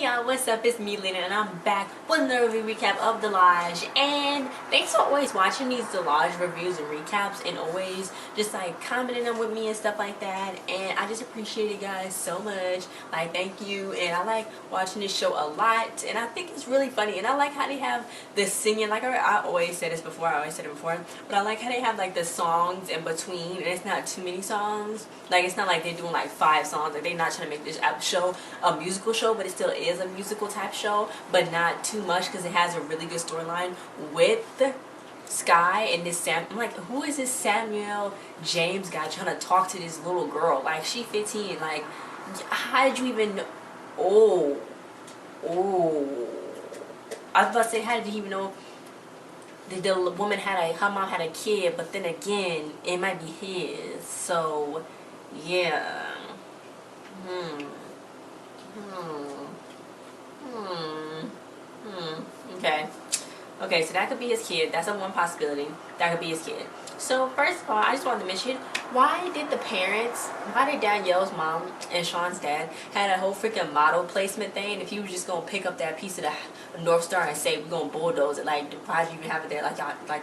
Hey y'all, what's up? It's Mila and I'm back with another review recap of Delage. And thanks for always watching these Delage reviews and recaps and always just like commenting them with me and stuff like that. And I just appreciate it, guys, so much. Like, thank you. And I like watching this show a lot. And I think it's really funny. And I like how they have the singing. Like I always said this before. I always said it before. But I like how they have like the songs in between. And it's not too many songs. Like, it's not like they're doing like 5 songs. Like, they're not trying to make this show a musical show, but it still is a musical type show, but not too much because it has a really good storyline with Skye and this Sam. I'm like, who is this Samuel James guy trying to talk to this little girl? Like, she 15. Like, how did you even know? Oh. I was about to say, how did you even know that the woman her mom had a kid, but then again, it might be his. So, yeah. Okay, so that could be his kid. That's one possibility. That could be his kid. So, first of all, I just wanted to mention, why did Danielle's mom and Sean's dad had a whole freaking model placement thing if you were just going to pick up that piece of the North Star and say, we're going to bulldoze it? Like, why do you even have it there? Like, y'all, like,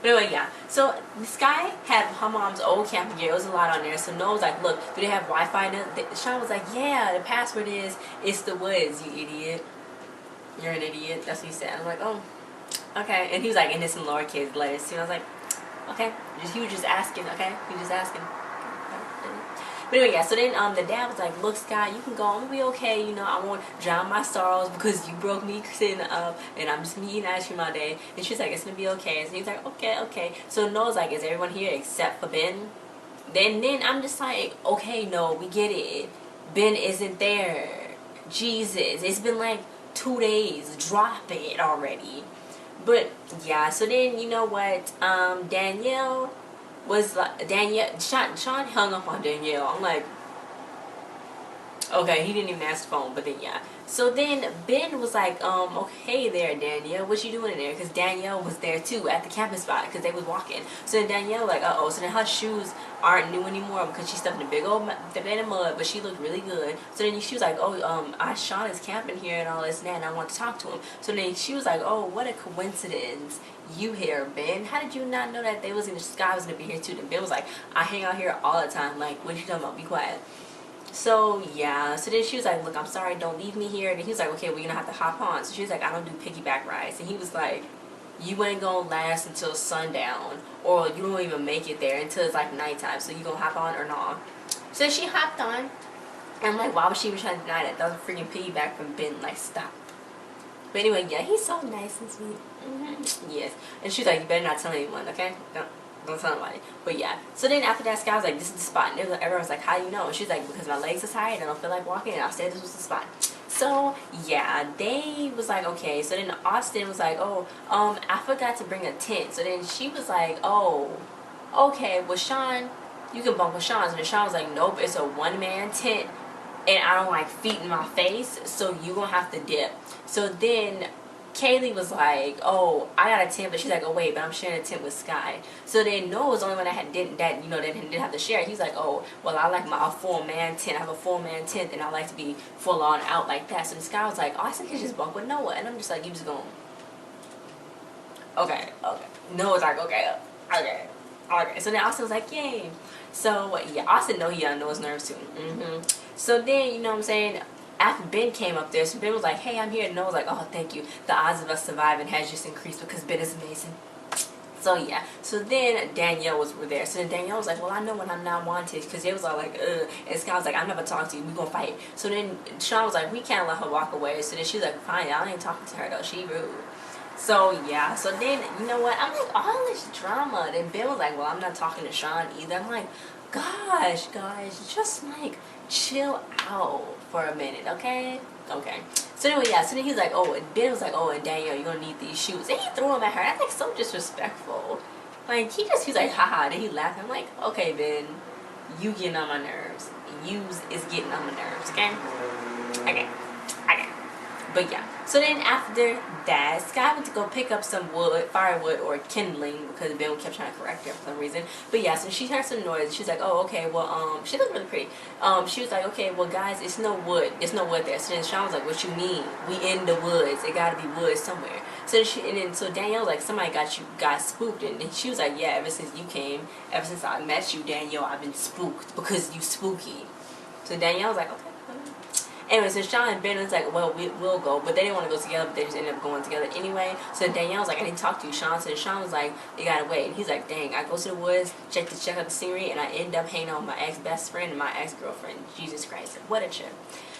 But anyway, yeah. So Skye had her mom's old camper gear. It was a lot on there. So Noah was like, look, do they have Wi-Fi? And Sean was like, yeah, the password is, it's the woods, you idiot. You're an idiot. That's what he said. I'm like, oh, okay. And he was like, and there's some lowercase letters too. I was like, okay. He was just asking, okay? He was just asking. But anyway, yeah, so then the dad was like, look, Skye, you can go. I'm going to be okay. You know, I won't drown my sorrows because you broke me sitting up and I'm just eating ice cream all day. And she's like, it's going to be okay. So he's like, okay. So Noah's like, is everyone here except for Ben? Then I'm just like, okay, no, we get it. Ben isn't there. Jesus. It's been like 2 days. Drop it already. But, yeah, so then, you know what? Danielle was like, Sean hung up on Danielle. I'm like, okay, he didn't even answer the phone, but then yeah. So then Ben was like, okay there, Danielle, what you doing in there? Because Danielle was there too at the camping spot because they was walking. So then Danielle was like, uh-oh. So then her shoes aren't new anymore because she stuffed in a big old bed of mud, but she looked really good. So then she was like, oh, Sean is camping here and all this and that, and I want to talk to him. So then she was like, oh, what a coincidence. You here, Ben? How did you not know that Skye was gonna be here too? And Ben was like, I hang out here all the time. Like, what you talking about? Be quiet. So yeah, so then she was like, look, I'm sorry, don't leave me here. And he was like, okay, well, you're gonna have to hop on. So she was like, I don't do piggyback rides. And he was like, you ain't gonna last until sundown, or you don't even make it there until it's like nighttime. So you gonna hop on or not? So she hopped on. And I'm like, why was she even trying to deny that? That was a freaking piggyback from Ben. Like, stop. But anyway, yeah, he's so nice and sweet. Yes. And she's like, you better not tell anyone, okay? Don't tell nobody. But yeah. So then after that, Skye was like, this is the spot. And everyone was like, how do you know? And she's like, because my legs are tired. I don't feel like walking. And I said this was the spot. So yeah, they was like, okay. So then Austin was like, oh, I forgot to bring a tent. So then she was like, oh, okay. Well, Sean, you can bunk with Sean. So then Sean was like, nope, it's a one-man tent. And I don't like feet in my face, so you gonna have to dip. So then Kaylee was like, oh, I got a tent, but she's like, oh wait, but I'm sharing a tent with Skye. So then Noah was the only one that didn't have to share. He's like, oh, well, I like a full man tent. I have a full man tent, and I like to be full on out like that. So then Skye was like, Austin can just bunk with Noah, and I'm just like, you just going, okay. Noah's like, okay. So then Austin was like, yay. So yeah, Austin know he on Noah's nerves too. So then, you know what I'm saying, after Ben came up there, so Ben was like, hey, I'm here. And Noah was like, oh, thank you. The odds of us surviving has just increased because Ben is amazing. So yeah. So then Danielle was there. So then Danielle was like, well, I know when I'm not wanted, because they was all like, ugh. And Skye was like, I'm never talking to you. We gonna fight. So then Sean was like, we can't let her walk away. So then she was like, fine, I ain't talking to her though. She rude. So yeah, so then, you know what, I'm like, all this drama. Then Ben was like, well, I'm not talking to Sean either. I'm like, gosh, guys, just like chill out for a minute, okay? So anyway, yeah, so then he's like, oh, and Ben was like, oh, and Danielle, you're gonna need these shoes. And he threw them at her. That's like so disrespectful. Like, he's like, haha, then he laughed. I'm like, okay, Ben, you getting on my nerves. Is getting on my nerves, okay? But yeah, so then after that, Skye went to go pick up some wood, firewood, or kindling, because Ben kept trying to correct her for some reason. But yeah, so she heard some noise. She's like, oh, okay, well, she looked really pretty. She was like, okay, well, guys, it's no wood there. So then Sean was like, what you mean? We in the woods. It gotta be wood somewhere. So so Danielle was like, somebody got spooked, and then she was like, yeah, ever since you came, ever since I met you, Danielle, I've been spooked because you spooky. So Danielle was like, okay. Anyway, so Sean and Ben was like, well, we'll go. But they didn't want to go together, but they just ended up going together anyway. So Danielle was like, I need to talk to you, Sean. So Sean was like, you gotta wait. And he's like, dang, I go to the woods, check out the scenery, and I end up hanging out with my ex-best friend and my ex-girlfriend. Jesus Christ, what a trip.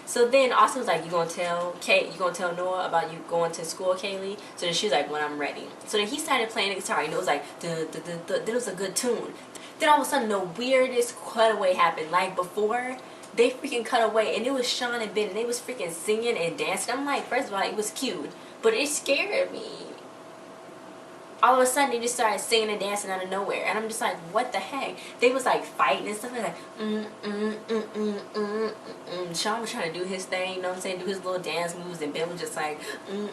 So then Austin was like, you gonna tell Noah about you going to school, Kaylee? So then she was like, when I'm ready. So then he started playing the guitar, and it was like, then it was a good tune. Then all of a sudden, the weirdest cutaway happened. Like before, they freaking cut away, and it was Sean and Ben, and they was freaking singing and dancing. I'm like, first of all, it was cute, but it scared me. All of a sudden, they just started singing and dancing out of nowhere, and I'm just like, what the heck? They was like fighting and stuff like, Sean was trying to do his thing, you know what I'm saying, do his little dance moves, and Ben was just like, and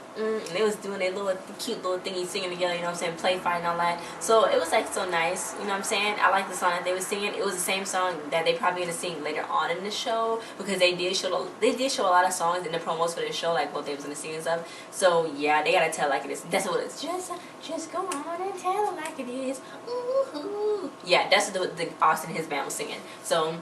they was doing their little cute little thingy, singing together, you know what I'm saying, play fighting and all that. So it was like so nice, you know what I'm saying. I like the song that they was singing. It was the same song that they probably gonna sing later on in the show, because they did show a lot of songs in the promos for the show, like what they was gonna sing and stuff. So yeah, they gotta tell like it is. That's what it's just go on and tell it like it is. Ooh-hoo. Yeah, that's what the Austin and his band was singing. So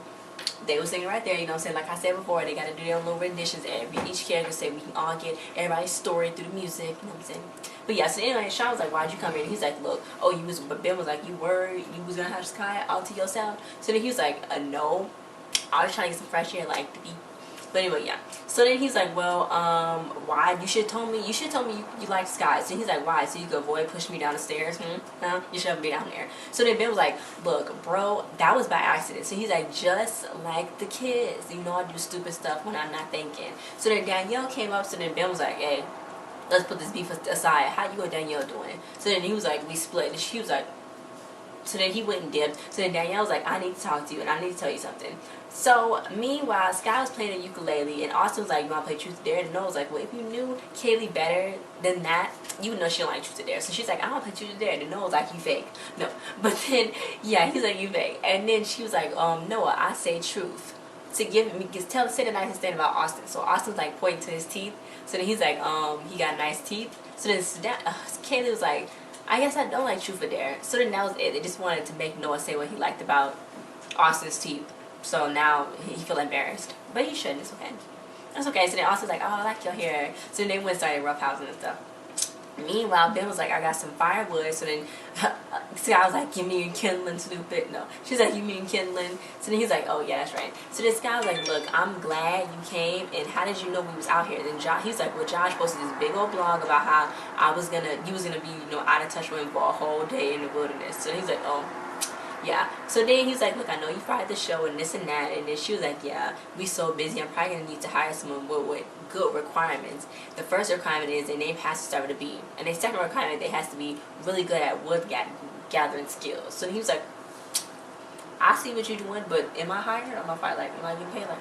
they were singing right there, you know what I'm saying. Like I said before, they got to do their own little renditions. Each character say we can all get everybody's story through the music, you know what I'm saying. But yeah, so anyway, Sean was like, why'd you come here? And he's like, look, but Ben was like, you worried you was gonna have Skye all to yourself? So then he was like, no, I was trying to get some fresh air, like to be. But anyway, yeah. So then he's like, well, why? You should have told me you like Skye. So he's like, why? So you could avoid pushing me down the stairs? No, you shouldn't be down there. So then Ben was like, look, bro, that was by accident. So he's like, just like the kids. You know, I do stupid stuff when I'm not thinking. So then Danielle came up. So then Ben was like, hey, let's put this beef aside. How you and Danielle doing? So then he was like, we split. And she was like, so then he went and dipped. So then Danielle was like, I need to talk to you and I need to tell you something. So meanwhile, Skye was playing the ukulele, and Austin was like, you want to play Truth or Dare? And Noah was like, well, if you knew Kaylee better than that, you would know she don't like Truth or Dare. So she's like, I want to play Truth or Dare. And Noah was like, you fake. No. But then, yeah, he's like, you fake. And then she was like, Noah, I say truth. To say the nicest thing about Austin. So Austin's like pointing to his teeth. So then he's like, he got nice teeth. So then Kaylee was like, I guess I don't like Truth or Dare. So then that was it. They just wanted to make Noah say what he liked about Austin's teeth. So now he feel embarrassed. But he shouldn't. It's okay. It's okay. So then Austin's like, oh, I like your hair. So then they went and started roughhousing and stuff. Meanwhile, Ben was like, I got some firewood. So then Skye was like, give me your kindling, stupid. No. She's like, you mean kindling? So then he's like, oh, yeah, that's right. So this guy was like, look, I'm glad you came. And how did you know we was out here? Then he's like, well, Josh posted this big old blog about how you was going to be, out of touch with him for a whole day in the wilderness. So he's like, oh. Yeah. So then he's like, look, I know you fired the show and this and that. And then she was like, yeah, we so busy. I'm probably going to need to hire someone with good requirements. The first requirement is their name has to start with a B. And the second requirement, they has to be really good at wood gathering skills. So he was like, I see what you're doing, but am I hired? Am I fired? Like, am I getting paid? Like,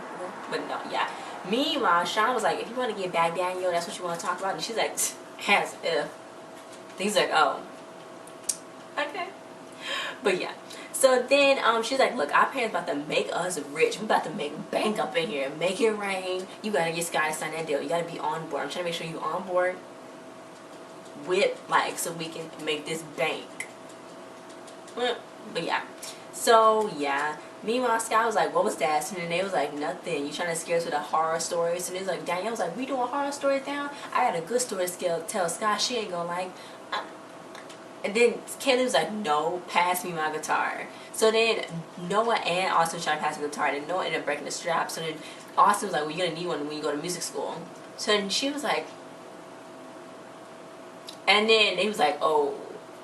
but no, yeah. Meanwhile, Sean was like, if you want to get back Daniel, that's what you want to talk about. And she's like, as if. He's like, oh, okay. But yeah. So then she's like, look, our parents about to make us rich. We about to make bank up in here. Make it rain. You got to get Skye to sign that deal. You got to be on board. I'm trying to make sure you're on board with, so we can make this bank. But yeah. So, yeah. Meanwhile, Skye was like, what was that? So then they was like, nothing. You trying to scare us with a horror story? So then it's like, Danielle was like, we doing horror stories now? I got a good story to tell Skye. She ain't gonna like. And then Kaylee was like, no, pass me my guitar. So then Noah and Austin tried to pass the guitar. And Noah ended up breaking the strap. So then Austin was like, well, you're going to need one when you go to music school. So then she was like, and then he was like, oh,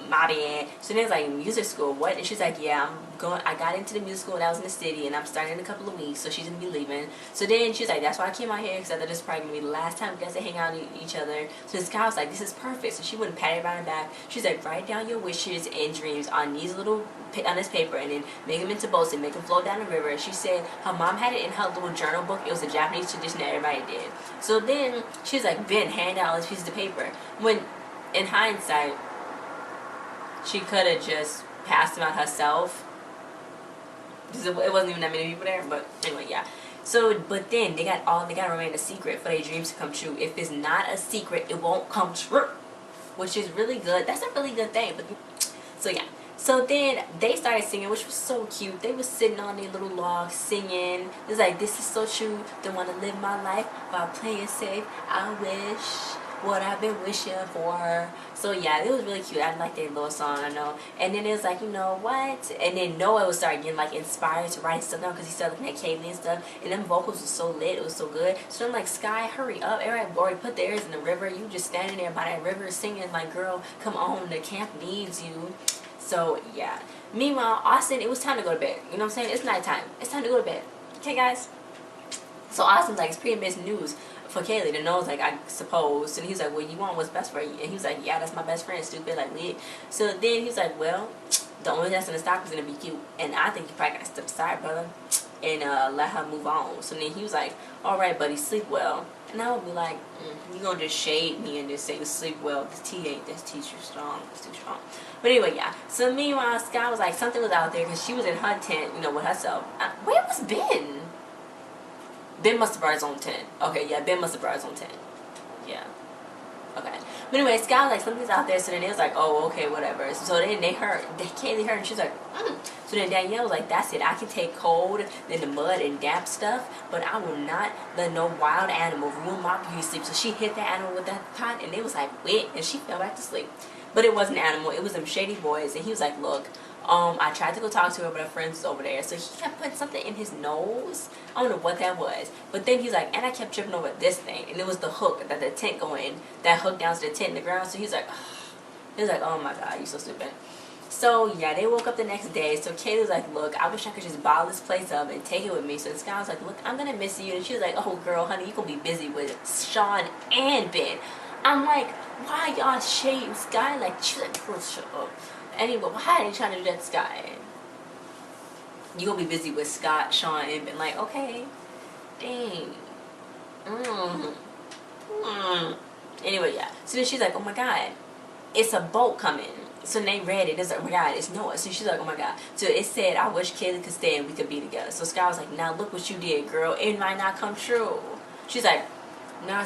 my bad. So then it was like, music school, what? And she's like, yeah, I'm I got into the musical when I was in the city, and I'm starting in a couple of weeks, so she's gonna be leaving. So then she's like, that's why I came out here, because I thought this is probably gonna be the last time we guys to hang out with each other. So this guy was like, this is perfect. So she wouldn't pat it on the back. She's like, write down your wishes and dreams on these little on this paper, and then make them into boats and make them float down the river. She said her mom had it in her little journal book. It was a Japanese tradition that everybody did. So then she's like, Ben, hand out all these pieces of paper. When in hindsight, she could have just passed them out herself. It wasn't even that many people there, but anyway, yeah. So, but then they gotta remain a secret for their dreams to come true. If it's not a secret, it won't come true, which is really good. That's a really good thing. But so yeah. So then they started singing, which was so cute. They were sitting on their little log singing. It's like, this is so true. Don't want to live my life while playing safe. I wish what I've been wishing for. So yeah, it was really cute. I liked their little song, I know. And then it was like, you know what? And then Noah would start getting like inspired to write stuff down, because he started looking at Kaylee and stuff. And them vocals were so lit. It was so good. So I'm like, Skye, hurry up. Everybody already put theirs in the river. You just standing there by that river singing like, girl, come on. The camp needs you. So yeah. Meanwhile, Austin, it was time to go to bed. You know what I'm saying? It's nighttime. It's time to go to bed. Okay, guys? So Austin's like, it's pretty amazing news for Kaylee to know, like, I suppose. And he's like, well, you want what's best for you. And he was like, yeah, that's my best friend, stupid, like, lit. So then he's like, well, the only thing that's going to stop is going to be you. And I think you probably got to step aside, brother, and let her move on. So then he was like, all right, buddy, sleep well. And I would be like, you going to just shade me and just say you sleep well. This tea ain't, this tea's too strong. It's too strong. But anyway, yeah. So meanwhile, Skye was like, something was out there, because she was in her tent, you know, with herself. Where was Ben? Ben must have brought his own tent. Okay, yeah, Ben must have brought his own tent. Yeah. Okay. But anyway, Skye was like, something's out there. So then it was like, oh, okay, whatever. So then Kaylee heard, and she was like, So then Danielle was like, that's it. I can take cold, then the mud and damp stuff, but I will not let no wild animal ruin my beauty sleep. So she hit that animal with that pot, and it was like wet, and she fell back to sleep. But it wasn't an animal. It was them shady boys. And he was like, look, I tried to go talk to her, but her friend was over there. So he kept putting something in his nose. I don't know what that was. But then he's like, and I kept tripping over this thing. And it was the hook that the tent going, that hook down to the tent in the ground. So he's like, oh my God, you so stupid. So yeah, they woke up the next day. So Kaylee was like, look, I wish I could just bottle this place up and take it with me. So this guy was like, look, I'm going to miss you. And she was like, oh girl, honey, you going to be busy with Sean and Ben. I'm like, why y'all shading Skye? Like, she's like, girl, shut up. Anyway, why are they trying to do that to Skye? You gonna be busy with Scott, Sean, and Ben. Like, okay. Dang. Anyway, yeah. So then she's like, oh my God, it's a boat coming. So then they read it. It's like, oh my God, it's Noah. So she's like, oh my God. So it said, I wish Kaylee could stay and we could be together. So Skye was like, now look what you did, girl. It might not come true. She's like, nah,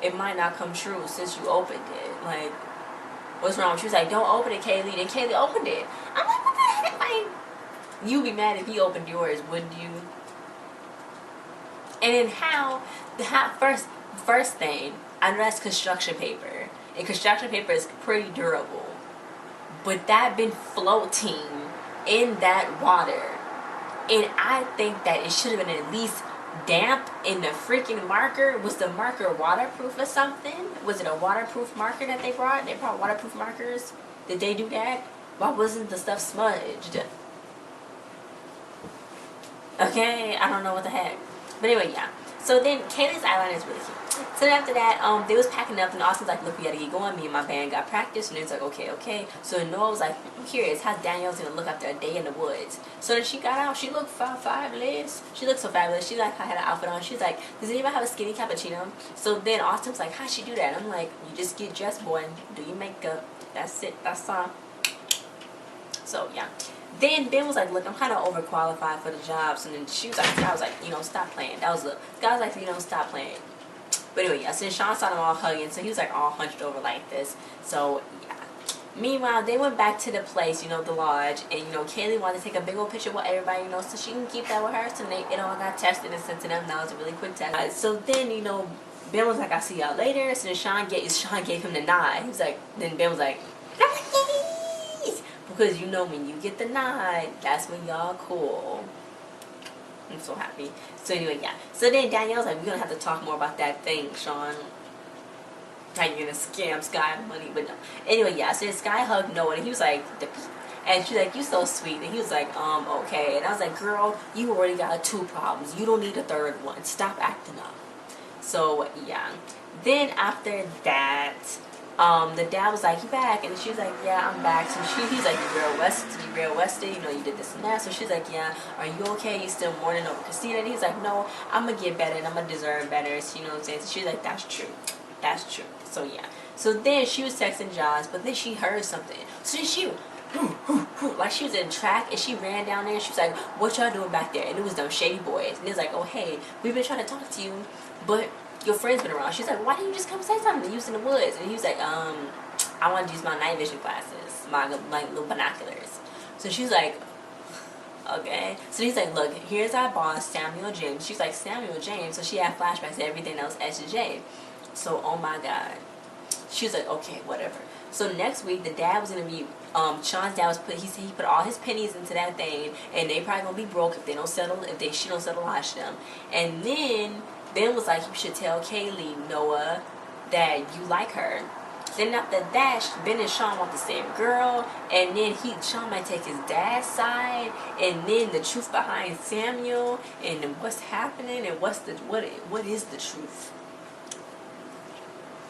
it might not come true since you opened it. Like, what's wrong? She was like, don't open it, Kaylee. Then Kaylee opened it. I'm like, what the heck? Like, you'd be mad if he opened yours, wouldn't you? And then first thing, I know that's construction paper. And construction paper is pretty durable. But that been floating in that water. And I think that it should have been at least damp in the freaking marker. Was the marker waterproof or something? Was it a waterproof marker that they brought? They brought waterproof markers? Did they do that? Why wasn't the stuff smudged? Okay, I don't know what the heck. But anyway, yeah. So then Kaylee's eyeliner is really cute. So then after that, they was packing up, and Austin's like, look, we gotta get going. Me and my band got practice. And it's like, okay. So Noah was like, I'm curious how Danielle's gonna look after a day in the woods. So then she got out. She looked fabulous. She looked so fabulous. She like had an outfit on. She's like, does anybody have a skinny cappuccino? So then Austin's like, how'd she do that? I'm like, you just get dressed, boy, and do your makeup. That's it. That's all. So yeah. Then Ben was like, look, I'm kind of overqualified for the job. So then she was like, I was like, you know, stop playing. That was the guy was like, you know, stop playing. But anyway, yeah, so then Sean saw them all hugging. So he was like all hunched over like this. So yeah. Meanwhile, they went back to the place, you know, the lodge. And, you know, Kaylee wanted to take a big old picture with everybody, you know, so she can keep that with her. So they, it all got tested and sent to them. That was a really quick test. So then, you know, Ben was like, I'll see y'all later. So then Sean gave him the nod. He was like, then Ben was like, because you know when you get the nod, that's when y'all cool. I'm so happy. So anyway, yeah. So then Danielle's like, we're going to have to talk more about that thing, Sean. How you going to scam Skye money, but no. Anyway, yeah. So then Skye hugged Noah, and he was like, And she's like, you so sweet. And he was like, okay. And I was like, girl, you already got 2 problems. You don't need a 3rd one. Stop acting up. So yeah. Then after that, the dad was like, you back? And she was like, yeah, I'm back. So he's like, you real Wested, you know, you did this and that. So she's like, yeah, are you okay? You still mourning over Christina? And he's like, no, I'm gonna get better and I'm gonna deserve better. So, you know what I'm saying? So she's like, that's true. That's true. So yeah. So then she was texting Josh, but then she heard something. So then she, like she was in track, and she ran down there and she was like, what y'all doing back there? And it was them shady boys. And it was like, oh hey, we've been trying to talk to you, but your friend's been around. She's like, why didn't you just come say something to use in the woods? And he was like, I want to use my night vision glasses, my like little binoculars. So she's like, okay. So he's like, look, here's our boss, Samuel James. She's like, Samuel James. So she had flashbacks to everything else SJ. So oh my god. She was like, okay, whatever. So next week, the dad was gonna be, Sean's dad was he said he put all his pennies into that thing, and they probably gonna be broke if they don't settle, she don't settle Lash them. And then Ben was like, you should tell Kaylee, Noah, that you like her. Then after that, Ben and Sean want the same girl, and then Sean might take his dad's side, and then the truth behind Samuel, and what's happening, and what is the truth.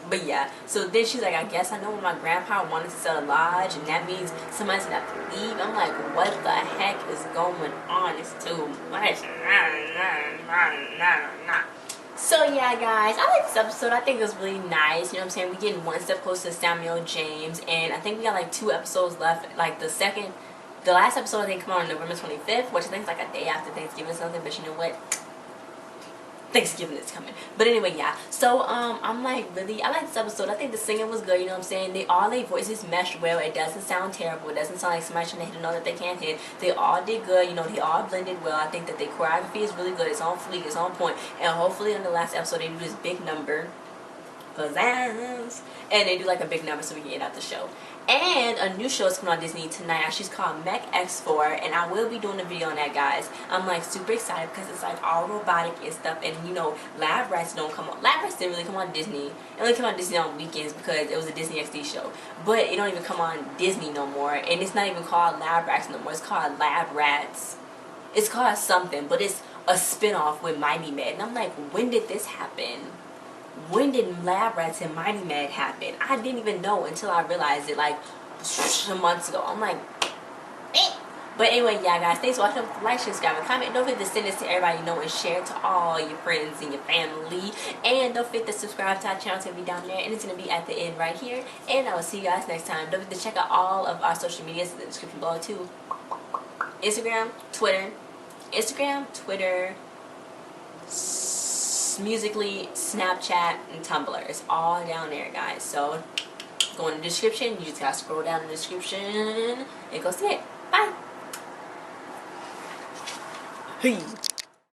But yeah, so then she's like, I guess I know when my grandpa wanted to sell a lodge, and that means somebody's gonna have to leave. I'm like, what the heck is going on? It's too much. So yeah, guys, I like this episode. I think it was really nice. You know what I'm saying? We're getting one step closer to Samuel James, and I think we got like 2 episodes left. Like the last episode I think come out on November 25th, which I think is like a day after Thanksgiving or something. But you know what? Thanksgiving is coming. But anyway, yeah. So I'm like, really, I like this episode. I think the singing was good. You know what I'm saying? Their voices meshed well. It doesn't sound terrible. It doesn't sound like somebody trying to hit a note that they can't hit. They all did good. You know, they all blended well. I think that their choreography is really good. It's on fleek. It's on point. And hopefully in the last episode they do this big number. Pizzazz. And they do like a big number so we can get out the show. And a new show is coming on Disney tonight. She's called Mech X4, and I will be doing a video on that, guys. I'm like super excited because it's like all robotic and stuff. And you know, Lab Rats don't come on. Lab Rats didn't really come on Disney. It only came on Disney on weekends because it was a Disney XD show. But it don't even come on Disney no more. And it's not even called Lab Rats no more. It's called Lab Rats. It's called something, but it's a spinoff with Mighty Med. And I'm like, when did this happen? When did Lab Rats and Mighty Med happen? I didn't even know until I realized it like months ago. I'm like, eh. But anyway, yeah, guys, thanks for watching. Like, share, subscribe, and comment. Don't forget to send this to everybody you know and share it to all your friends and your family. And don't forget to subscribe to our channel. It's going to be down there, and it's going to be at the end right here. And I will see you guys next time. Don't forget to check out all of our social medias in the description below too. Instagram, Twitter, Musically, Snapchat, and Tumblr. It's all down there, guys. So go in the description. You just gotta scroll down in the description and go see it. Bye. Hey.